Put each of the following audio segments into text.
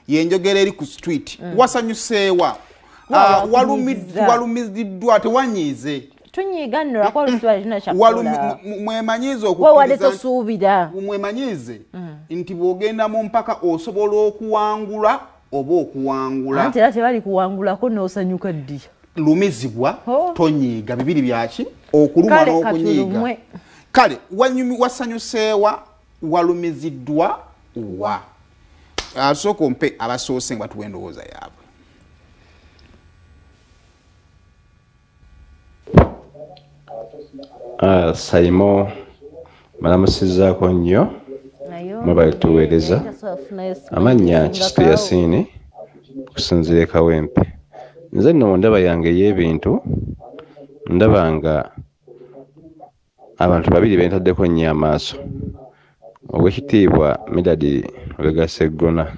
yenjogera eri ku street wasanyuseewa walumiziddwa tewanyiize tunyiganira kwa luswali tunachakola mwemanyize okusuubira mwemanyize nti bwogenda mu mpaka osobola okuwangula oba okuwangula anti era tebali kuwangulako n'osanyuka ddi lumizibwa tonyiiga bibiri byaki okuluma n'okunyiiga kale wasanyuseewa walumiziddwa wa asooka ompe abasoose nga batuwa endowooza yaabwe Saimo malamusizaako nnyo mwebali tuweereza amannya Kisitu Yasiini okusinziira Kawempe. Nze nno mu ndaba yange y'ebintu ndaba nga abantu babiri bentaddeko nnyo amaaso. Oweekitiibwa Medadi Lubega Sseggona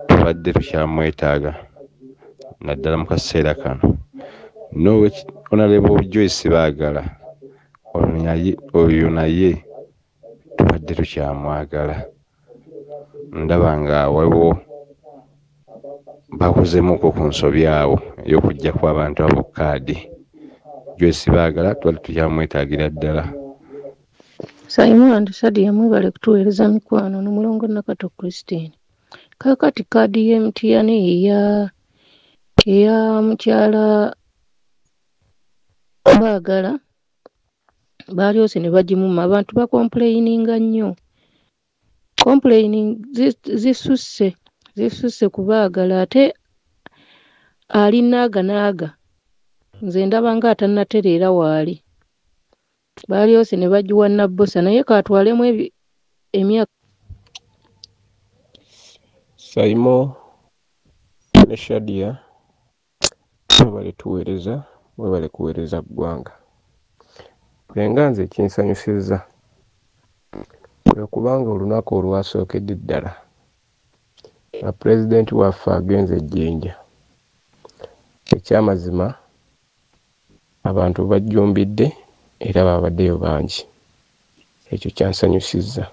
tubadde tukyamwetaaga naddala mu kaseera kano. Honorable Joyce Baagala oyo naye tubadde tukyamwagala. Ndaba nga waliwo bakozemuko ku nsobi awo ey'okujja kw'abantu abo kaadi. Joyce Baagala tubadde tukyamwetaagira ddala. Simon Sadi yamwebale kutuweereza mikwano n'omulongo Nakato Christine. Kakati kaadi y'MTN eya mukyala Baagala balyose ne bagimuma abantu bakomplaininga nnyo. Complaining zisusse ku Baagala ate ali naaga nze ndaba nga atannatereera waali. Balyose ne bagiwa Nabbosa naye kaatwalemu emyaka. Saimo ne Shadia mwebale tuweereza mwebale kuweereza ggwanga. Bwenga nze kinsanyusizza kwe kubanga olunaku olwasookedde ddala nga pulezidenti waffe agenze Jjinja. Ekyamazima abantu bajjumbidde era babaddeyo bangi. Ekyo kyansanyusizza.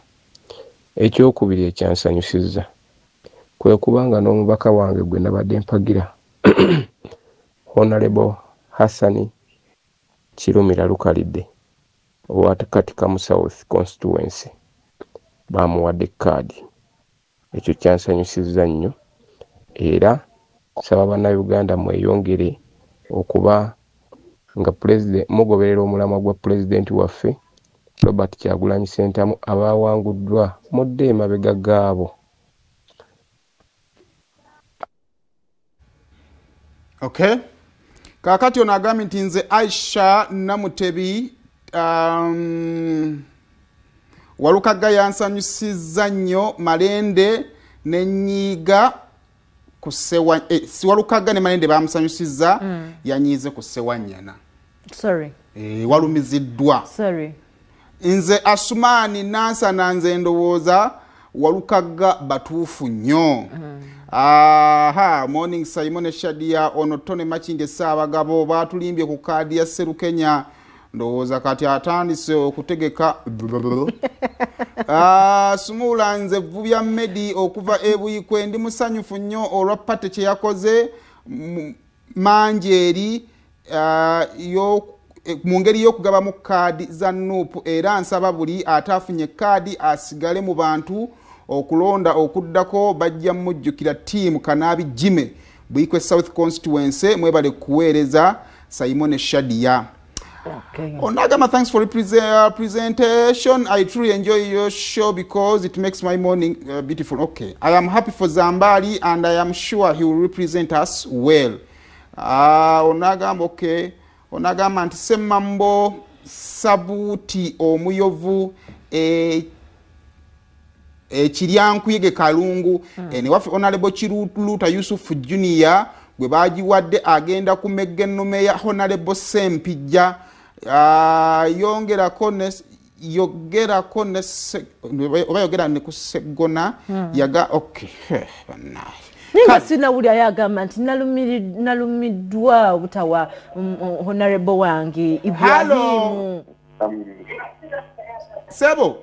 Ekyokubiri ekyansanyusizza kwe kubanga n'omubaka wange gwe nabadde mpagira Honorable Hassani Kirumira Lukalidde owa Katika South Constituency bamuwadde kaadi. Ekyo kyansanyusizza nnyo era nsaba bannayuganda mweyongere okuba nga president mugoberera omulamwa gwa pulezidenti waffe Robert Kyagulanyi Ssentamu abawanguddwa mudde emabega gaabo. Okay. Kakati ono agambye nti nze Aisha Namutebi Walukaga yansanyusizza nnyo Malende n'ennyiiga ku Ssewa si Walukaga ne Malende bamusanyusizza yanyiize ku Ssewanyana. Sorry. Walumiziddwa. Sorry. Nze Asumani Nansana nze ndowooza Walukaga batuufu nnyo. Morning Simon Shadia ono Tone Machinge Ssaabagabo batulimbye ku kaadi ya Sserukenya ndowooza kati atandise okutegeka Sumula nze Vubya Medi okuva Ebuyikwe ndi musanyufu nnyo olwa pate kye yakoze Manjeeri mu ngeri y'okugaba mu kaadi za Nuupu era nsaba buli ataafunye kaadi asigale mu bantu okulonda okuddako bajja mujjukira tiimu Kanaabi Jime Buyikwe South Constituency mwebale kuweereza Simon Shadia. Okay. Onagama, thanks for the presentation. I truly enjoy your show because it makes my morning beautiful. Okay. I am happy for Zambali and I am sure he will represent us well. Onagama, okay. Onagama nti Ssemambo Sabuti Omuyovu Kiryankuyege Kalungu ne waffe Honorable Kiruluta Yusuf Junior gwe bagiwadde agenda ku meggennume ya Honorable Sempijja yongerako ne ku Sseggona yaga okay Ninga sina uli ayagamba nti nalumiddwa obutawa Honorable wange Ibrahim. Sebo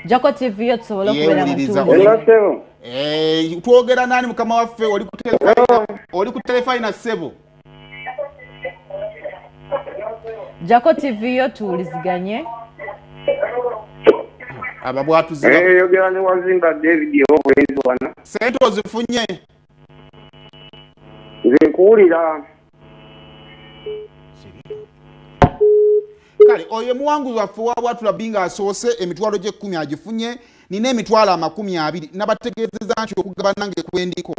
Jako TV yotusobola okubeera Yeewuliriza. mutuufu. Twogera nani mukama waffe oli ku telefoni na ssebo. Jako TV yotuuliziganye. Ababwatuzi. Yogera ne Wazinga David obwenzi wana. Sente ozifunye. Nze nkuwulira. Kale oyo muwanguzi waffe wabwatula binga asoose emitwalo gye 10 agifunye nina emitwalo 20 nabategeezeza nti okugaba nange kwendiko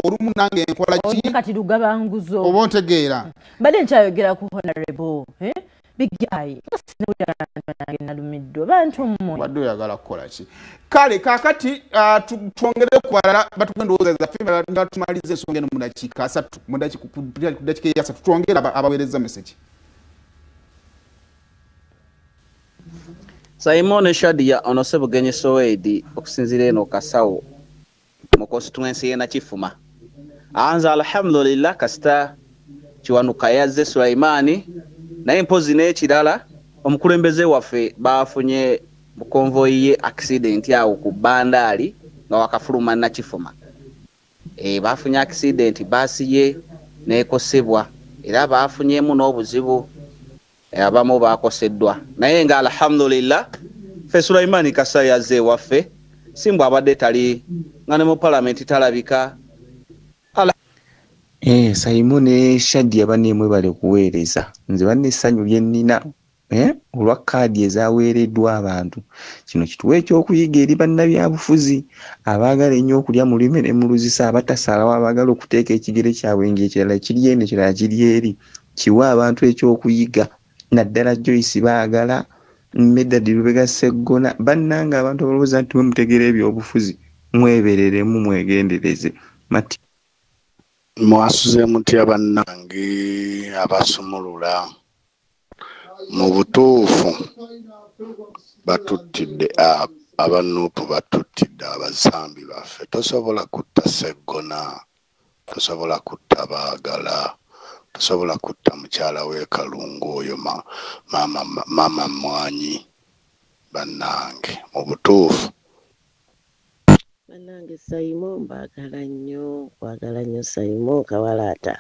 olumu nange enkola ki kati lugaba nguzo oba ontegeera badde nkyayogera ku honorable big guy nalumiddwa bantu mmwe badde oyagala kukola ki kale kaakati twongere ku balala batugenda ndowooza zaffe nga tumaliza ensonga eno mu dakiika 3 mu dakiika 3 twongere abaweereza message. Simon Shadia onose bugenye Soweidi okusinzira eno kasawo mu constituency ye Nakifuma. Anza alhamdulillah kasita kiwanuka yazze Sulaimani naye mpozi n'ekirala omukulembeze waffe bafunye mu convoy ye accident yawo ku Bandali nga wakafuluma Nakifuma. Bafunye accident basi ye n'ekosebwa era bafunyemu n'obuzibu abamu bakoseddwa naye nga alhamdulillah fe Sulaimani Kasa yazze waffe simbu abadde tali nga ne mu parliament talabika Simon Shadia banemwe bale kuweereza nze banne essanyu lye nnina olwa kaadi ezaweereddwa abantu kino kituwe ekyokuyiga eri bannabyabufuzi abaagala ennyo okulya mu lulimi ne mu luzisa abatasaalawo abaagala okuteeka ekigere kyabwe ng'ekirala kiri eno ekirala kiri eri kiwa abantu ekyokuyiga naddala Joyce baagala Medad Lubega Sseggona bannanga abantu abalowooza nti mwe mutegeera ebyobufuzi mwebereremu mwegendereze mati mwasuze mutya bannange abasumulula mu butuufu batuttidde abanuupu batuttidde abazambi baffe tosobola kutta Sseggona tosobola kutta baagala tosobola kutta mukyala we Kalungu oyo mama Mwanyi bannange mu butuufu bannange Simon mbagala nnyo Simon Kawalata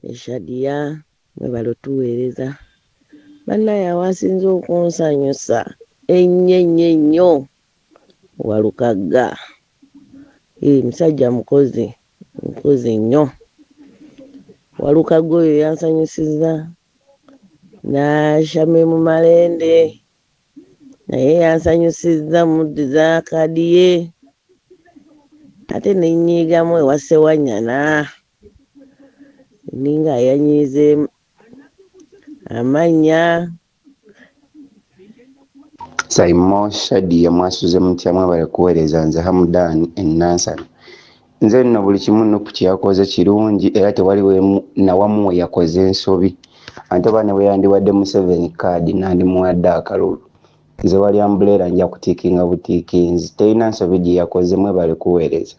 ne Shadia mwe balotuweereza bannaye awasinze okunsanyusa ennyo Walukagga musajja mukozi nnyo Walukagga oyo yansanyusiza n'Ashame mu Malende naye yansanyusiza muddi za kaadi ye ate nenyiigamu ewa Ssewanyana ninga yanyize amanya Simon Shadia mwasuze mutya mwebale kuweereza nze Hamdan Enansana nze nno buli kimu Nuupu kyakoze kirungi era tewaliwo nawamu we yakoze ensobi ate bane bwe yandiwadde Museveni kaadi nandimuwadde akalulu nze wali ambulera nja kutiikinga butiikinzi terina nsobi gye yakoze mwebale kuweereza